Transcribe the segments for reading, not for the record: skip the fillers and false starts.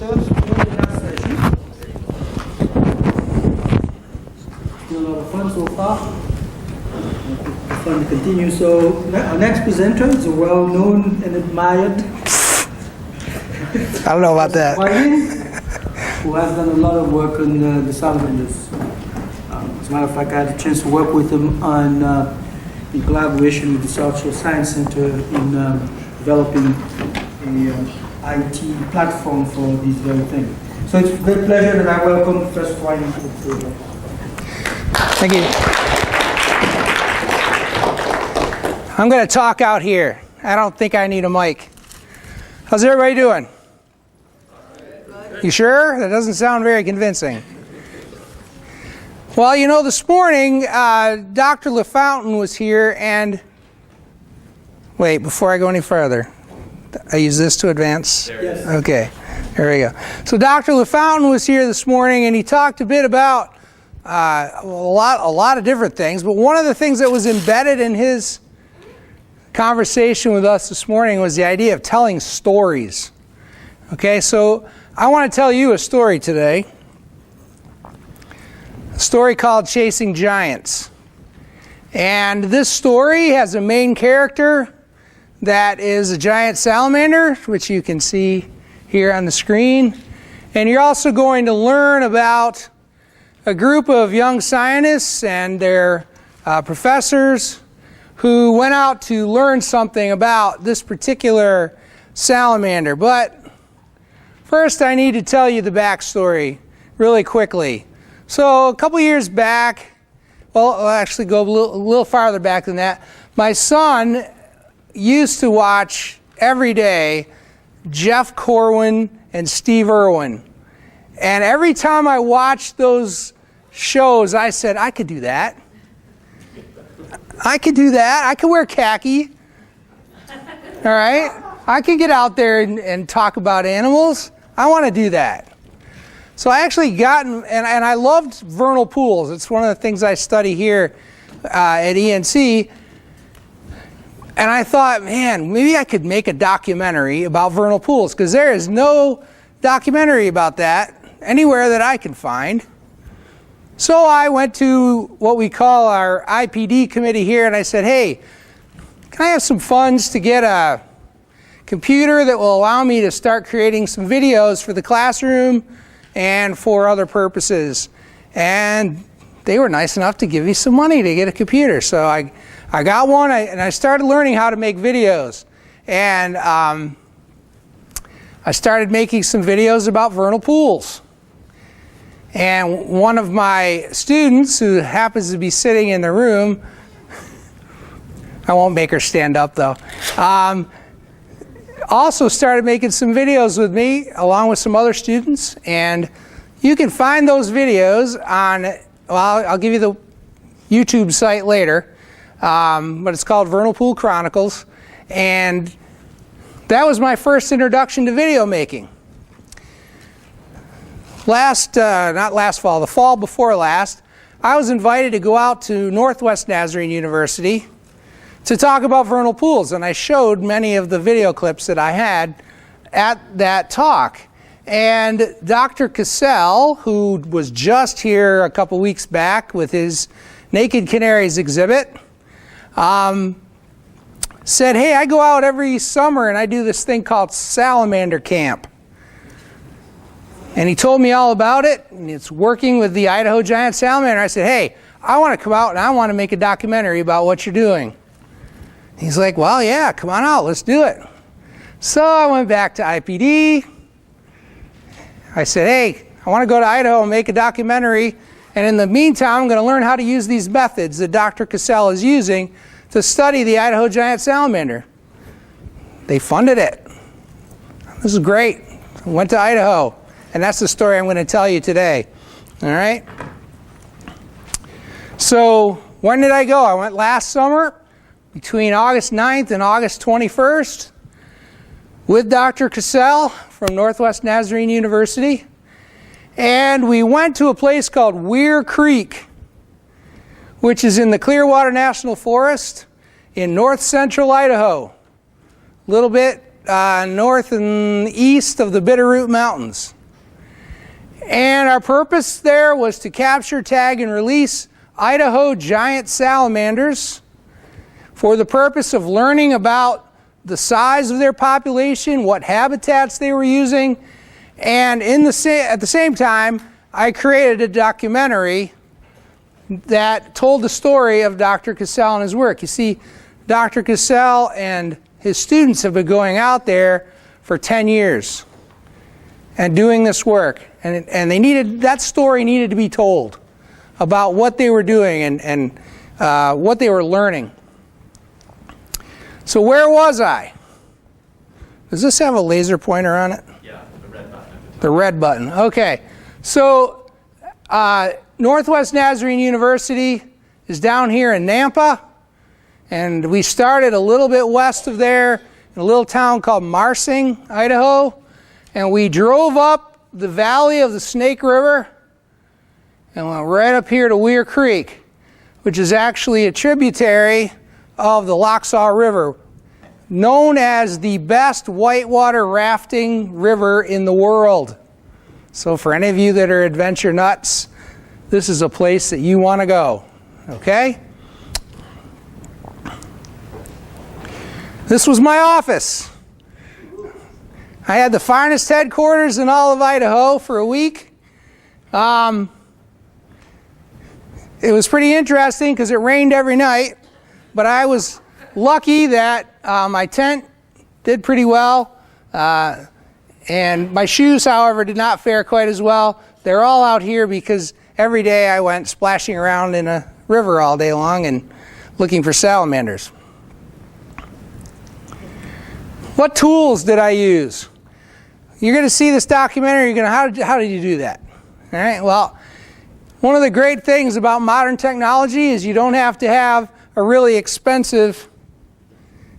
first one in last session. Still a lot of fun so far. Fun to continue. So our next presenter is a well-known and admired. I don't know about that. Who has done a lot of work on the salamanders. As a matter of fact, I had a chance to work with him on in collaboration with the South Shore Science Center in developing a IT platform for these very things. So it's a great pleasure that I welcome Professor Twining to the program. Thank you. I'm going to talk out here. I don't think I need a mic. How's everybody doing? You sure? That doesn't sound very convincing. Well, you know, this morning, Dr. LaFountain was here and... Wait, before I go any further. I use this to advance? Yes. Okay, there we go. So Dr. LaFountain was here this morning and he talked a bit about a lot of different things, but one of the things that was embedded in his conversation with us this morning was the idea of telling stories. Okay, so I want to tell you a story today. A story called Chasing Giants. And this story has a main character that is a giant salamander, which you can see here on the screen. And you're also going to learn about a group of young scientists and their professors who went out to learn something about this particular salamander. But first I need to tell you the backstory really quickly. So a couple years back, well, I'll actually go a little farther back than that. My son used to watch every day Jeff Corwin and Steve Irwin. And every time I watched those shows, I said, I could do that. I could do that. I could wear khaki. All right? I could get out there and talk about animals. I want to do that. So I actually and I loved vernal pools. It's one of the things I study here at ENC. And I thought, man, maybe I could make a documentary about vernal pools, because there is no documentary about that anywhere that I can find. So I went to what we call our IPD committee here, and I said, hey, can I have some funds to get a computer that will allow me to start creating some videos for the classroom and for other purposes? And they were nice enough to give me some money to get a computer. So I got one, and I started learning how to make videos. And I started making some videos about vernal pools. And one of my students, who happens to be sitting in the room, I won't make her stand up though, also started making some videos with me along with some other students. And you can find those videos on, well, I'll give you the YouTube site later, but it's called Vernal Pool Chronicles. And that was my first introduction to video making. Not last fall, the fall before last, I was invited to go out to Northwest Nazarene University to talk about vernal pools, and I showed many of the video clips that I had at that talk. And Dr. Cassell, who was just here a couple weeks back with his Naked Canaries exhibit, said, hey, I go out every summer and I do this thing called Salamander Camp. And he told me all about it, and it's working with the Idaho giant salamander. I said, hey, I want to come out and I want to make a documentary about what you're doing. He's like, well, yeah, come on out, let's do it. So I went back to IPD. I said, hey, I want to go to Idaho and make a documentary, and in the meantime, I'm going to learn how to use these methods that Dr. Cassell is using to study the Idaho giant salamander. They funded it. This is great. I went to Idaho. And that's the story I'm going to tell you today. All right? So when did I go? I went last summer between August 9th and August 21st with Dr. Cassell from Northwest Nazarene University. And we went to a place called Weir Creek, which is in the Clearwater National Forest in north central Idaho, a little bit north and east of the Bitterroot Mountains. And our purpose there was to capture, tag, and release Idaho giant salamanders for the purpose of learning about the size of their population, what habitats they were using, and at the same time, I created a documentary that told the story of Dr. Cassell and his work. You see, Dr. Cassell and his students have been going out there for 10 years and doing this work, and that story needed to be told about what they were doing and what they were learning. So where was I? Does this have a laser pointer on it? Yeah, the red button. The red button. Okay. So Northwest Nazarene University is down here in Nampa, and we started a little bit west of there in a little town called Marsing, Idaho, and we drove up the valley of the Snake River and went right up here to Weir Creek, which is actually a tributary of the Lochsaw River, known as the best whitewater rafting river in the world. So for any of you that are adventure nuts, this is a place that you want to go, okay? This was my office. I had the finest headquarters in all of Idaho for a week. It was pretty interesting because it rained every night, but I was lucky that my tent did pretty well, and my shoes, however, did not fare quite as well. They're all out here because every day I went splashing around in a river all day long and looking for salamanders. What tools did I use? You're going to see this documentary. You're going to, how did you do that? All right. Well, one of the great things about modern technology is you don't have to have a really expensive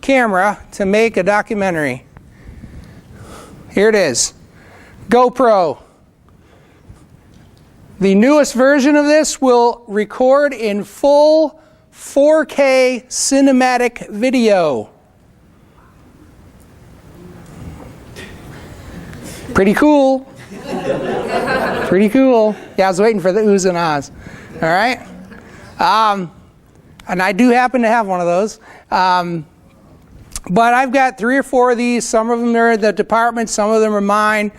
camera to make a documentary. Here it is. GoPro. The newest version of this will record in full 4K cinematic video. Pretty cool. Pretty cool. Yeah, I was waiting for the oohs and ahs. All right? And I do happen to have one of those. But I've got 3 or 4 of these. Some of them are the department, some of them are mine.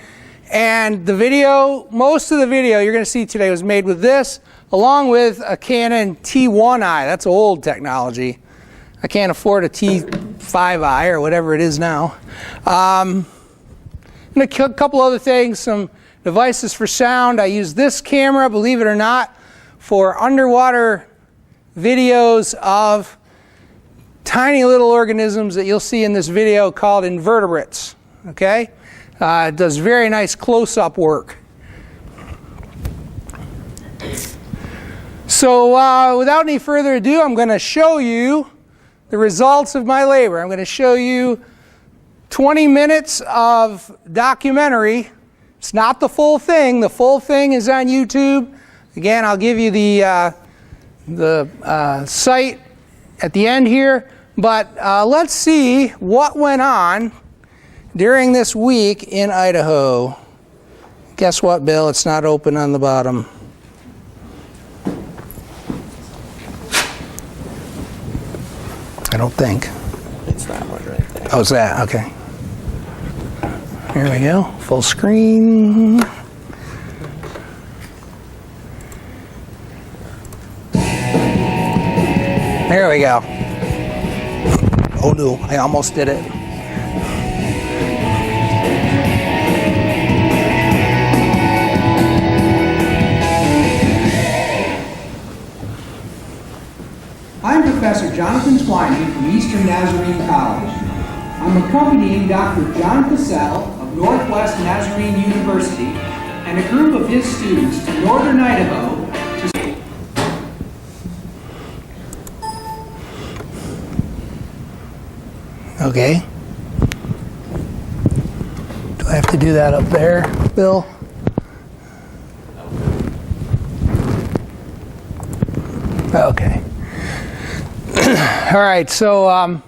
And the video, most of the video you're going to see today was made with this, along with a Canon T1i. That's old technology. I can't afford a T5i or whatever it is now. And a couple other things, some devices for sound. I use this camera, believe it or not, for underwater videos of tiny little organisms that you'll see in this video called invertebrates. Okay? It does very nice close-up work. So without any further ado, I'm going to show you the results of my labor. I'm going to show you 20 minutes of documentary. It's not the full thing. The full thing is on YouTube. Again, I'll give you the site at the end here. But let's see what went on during this week in Idaho. Guess what, Bill? It's not open on the bottom. I don't think. It's that one right there. Oh, it's that? Okay. Here we go. Full screen. There we go. Oh no, I almost did it. I'm Professor Jonathan Twining from Eastern Nazarene College. I'm accompanying Dr. John Cassell of Northwest Nazarene University and a group of his students to northern Idaho to... Okay. Do I have to do that up there, Bill? Okay. All right, so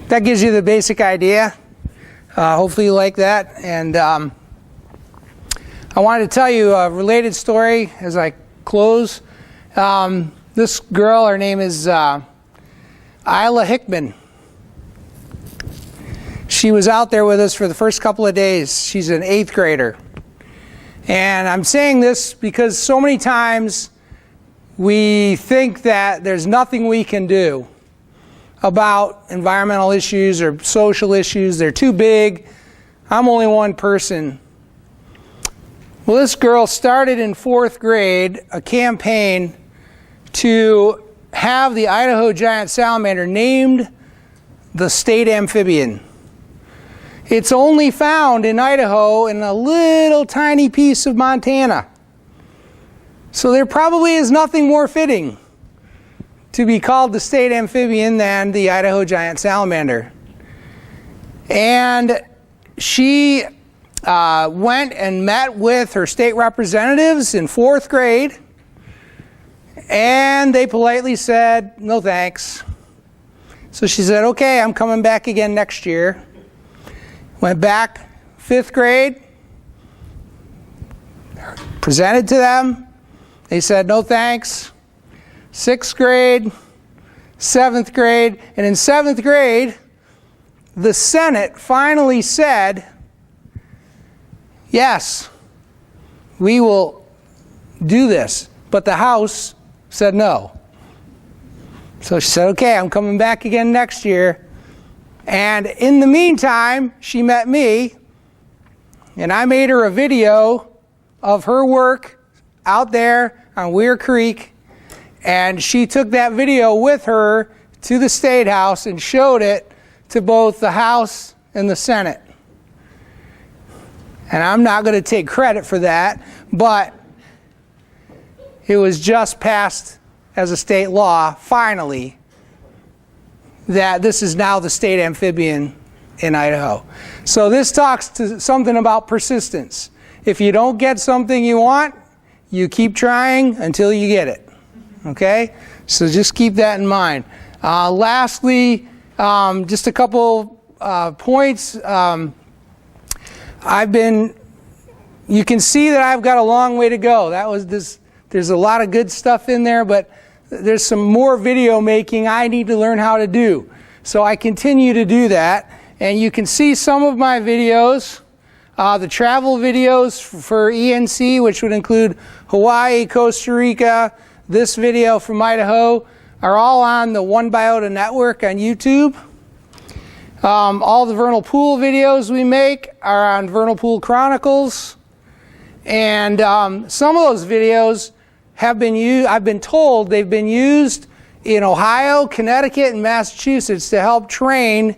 that gives you the basic idea. Hopefully you like that. And I wanted to tell you a related story as I close. This girl, her name is Isla Hickman. She was out there with us for the first couple of days. She's an 8th grader. And I'm saying this because so many times we think that there's nothing we can do about environmental issues or social issues. They're too big. I'm only one person. Well, this girl started in 4th grade a campaign to have the Idaho giant salamander named the state amphibian. It's only found in Idaho in a little tiny piece of Montana. So there probably is nothing more fitting to be called the state amphibian than the Idaho giant salamander. And she went and met with her state representatives in 4th grade, and they politely said, no thanks. So she said, okay, I'm coming back again next year. Went back 5th grade, presented to them. They said, no thanks. 6th grade, 7th grade, and in 7th grade, the Senate finally said, yes, we will do this. But the House said no. So she said, okay, I'm coming back again next year. And in the meantime, she met me, and I made her a video of her work out there on Weir Creek, and she took that video with her to the State House and showed it to both the House and the Senate. And I'm not going to take credit for that, but it was just passed as a state law, finally, that this is now the state amphibian in Idaho. So this talks to something about persistence. If you don't get something you want, you keep trying until you get it. Okay? So just keep that in mind. Lastly, just a couple points. You can see that I've got a long way to go. There's a lot of good stuff in there, but there's some more video making I need to learn how to do. So I continue to do that. And you can see some of my videos, the travel videos for ENC, which would include Hawaii, Costa Rica, this video from Idaho, are all on the One Biota Network on YouTube. All the vernal pool videos we make are on Vernal Pool Chronicles. And some of those videos have been used, I've been told they've been used in Ohio, Connecticut, and Massachusetts to help train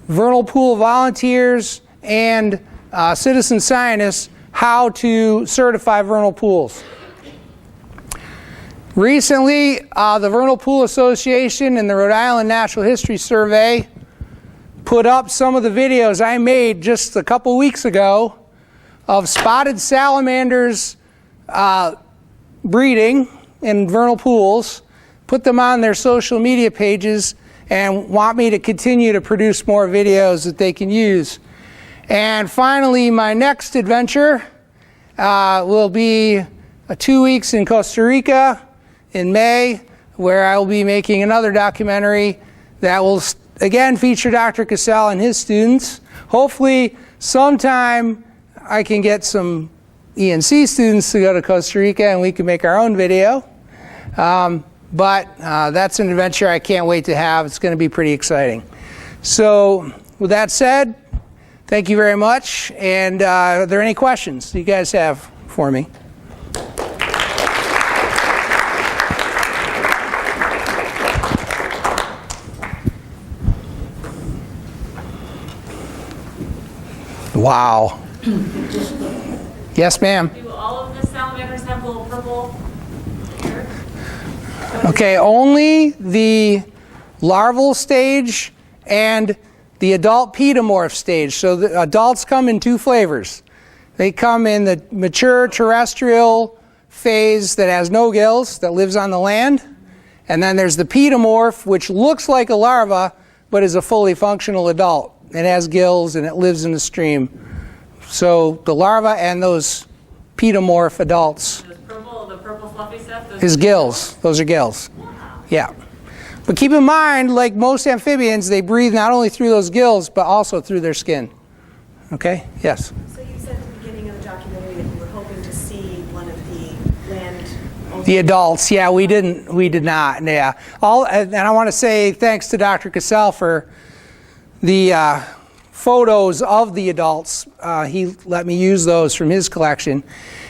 vernal pool volunteers and citizen scientists how to certify vernal pools. Recently, the Vernal Pool Association and the Rhode Island Natural History Survey put up some of the videos I made just a couple weeks ago of spotted salamanders breeding in vernal pools, put them on their social media pages, and want me to continue to produce more videos that they can use. And finally, my next adventure will be 2 weeks in Costa Rica in May, where I will be making another documentary that will again feature Dr. Cassell and his students. Hopefully sometime I can get some ENC students to go to Costa Rica and we can make our own video. But that's an adventure I can't wait to have. It's going to be pretty exciting. So with that said, thank you very much. And are there any questions you guys have for me? Wow. Yes, ma'am. Do all of the salamanders have little purple hair? Okay, only the larval stage and the adult pedomorph stage. So the adults come in 2 flavors. They come in the mature terrestrial phase that has no gills, that lives on the land. And then there's the pedomorph, which looks like a larva, but is a fully functional adult. It has gills and it lives in the stream. So the larva and those pedomorph adults. Those purple, the purple fluffy stuff? Those His gills. Those are gills. Yeah. But keep in mind, like most amphibians, they breathe not only through those gills, but also through their skin. Okay? Yes? So you said at the beginning of the documentary that you were hoping to see one of the land... The adults, yeah, we did not, yeah. And I want to say thanks to Dr. Cassell for the photos of the adults. He let me use those from his collection.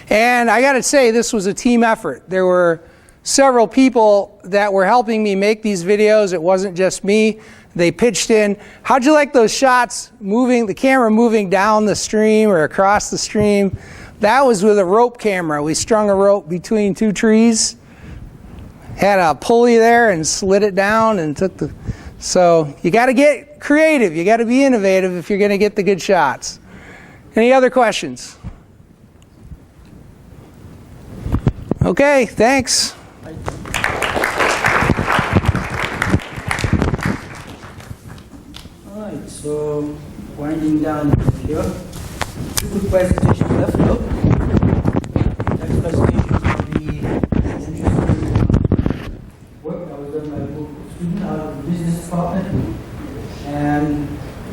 And I got to say, this was a team effort. There were several people that were helping me make these videos. It wasn't just me. They pitched in. How'd you like those shots moving, the camera moving down the stream or across the stream? That was with a rope camera. We strung a rope between two trees, had a pulley there and slid it down and took the... So you got to get creative. You got to be innovative if you're going to get the good shots. Any other questions? Okay, thanks. All right, so winding down here. Two good presentations left. Look. Next presentation will be interesting work that was done by a group of students out of the business department. And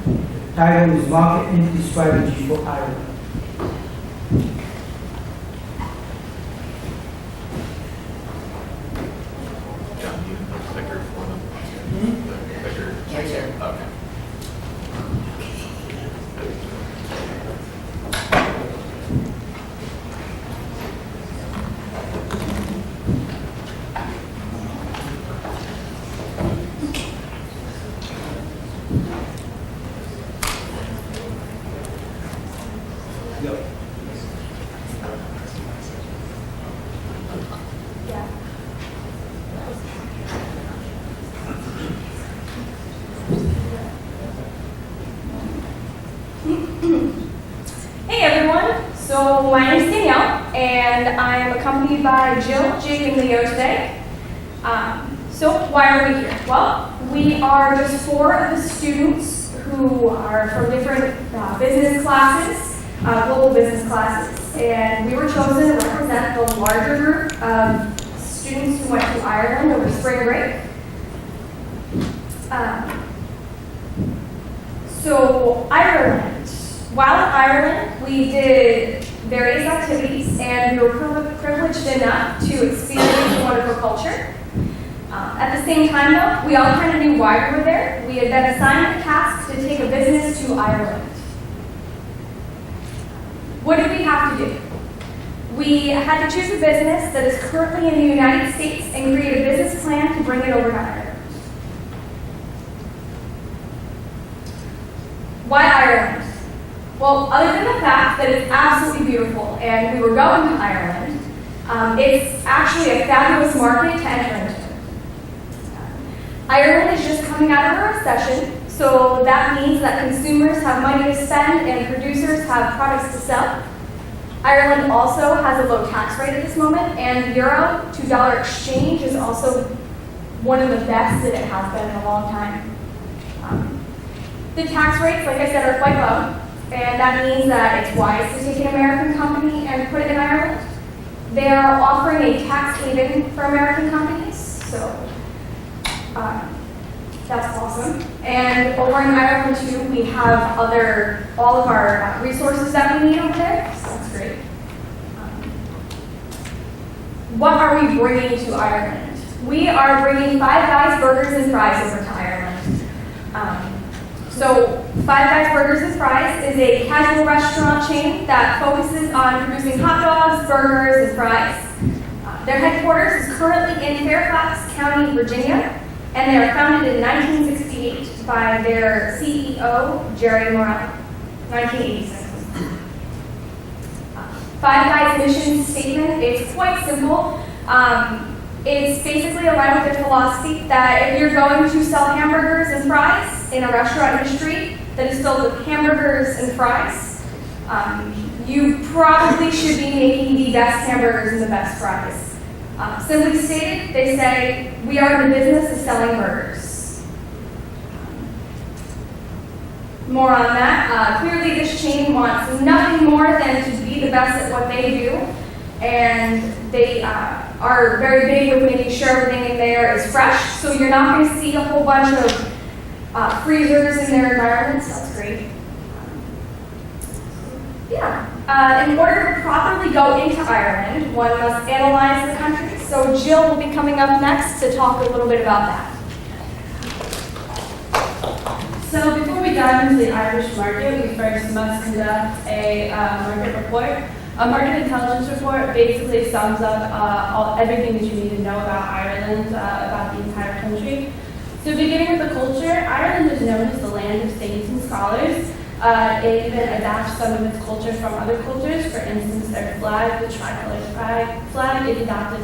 the title is Market Entry Strategy for Ireland. John, you have a clicker for them? The clicker? Okay. Hey everyone, so my name is Danielle, and I am accompanied by Jill, Jake, and Leo today. So why are we here? Well, we are just 4 of the students who are from different business classes, global business classes, and we were chosen to represent the larger group of students who went to Ireland over spring break. So Ireland. While in Ireland, we did various activities, and we were privileged enough to experience the wonderful culture. At the same time, though, we all kind of knew why we were there. We had been assigned the task to take a business to Ireland. What did we have to do? We had to choose a business that is currently in the United States and create a business plan to bring it over to Ireland. Why Ireland? Well, other than the fact that it's absolutely beautiful and we were going to Ireland, it's actually a fabulous market to enter into. Ireland is just coming out of a recession, so that means that consumers have money to spend and producers have products to sell. Ireland also has a low tax rate at this moment, and euro to dollar exchange is also one of the best that it has been in a long time. The tax rates, like I said, are quite low. And that means that it's wise to take an American company and put it in Ireland. They are offering a tax haven for American companies, so that's awesome. And over in Ireland too, we have all of our resources that we need over there, so that's great. What are we bringing to Ireland? We are bringing Five Guys Burgers and Fries over to Ireland. So Five Guys Burgers and Fries is a casual restaurant chain that focuses on producing hot dogs, burgers, and fries. Their headquarters is currently in Fairfax County, Virginia, and they were founded in 1968 by their CEO, Jerry Morrell, 1986. Five Guys' mission statement is quite simple. It's basically aligned with their philosophy that if you're going to sell hamburgers and fries in a restaurant industry that is filled with hamburgers and fries, you probably should be making the best hamburgers and the best fries. Simply stated, they say, we are in the business of selling burgers. more on that. Clearly this chain wants nothing more than to be the best at what they do. And they are very big with making sure everything in there is fresh. So you're not going to see a whole bunch of freezers in their environments. That's great. In order to properly go into Ireland, one must analyze the country. So Jill will be coming up next to talk a little bit about that. So before we dive into the Irish market, we first must conduct a market report. A market intelligence report basically sums up everything that you need to know about Ireland, about the entire country. So beginning with the culture, Ireland is known as the land of saints and scholars. It even adapts some of its culture from other cultures. For instance, their flag, the tricolored flag, is adapted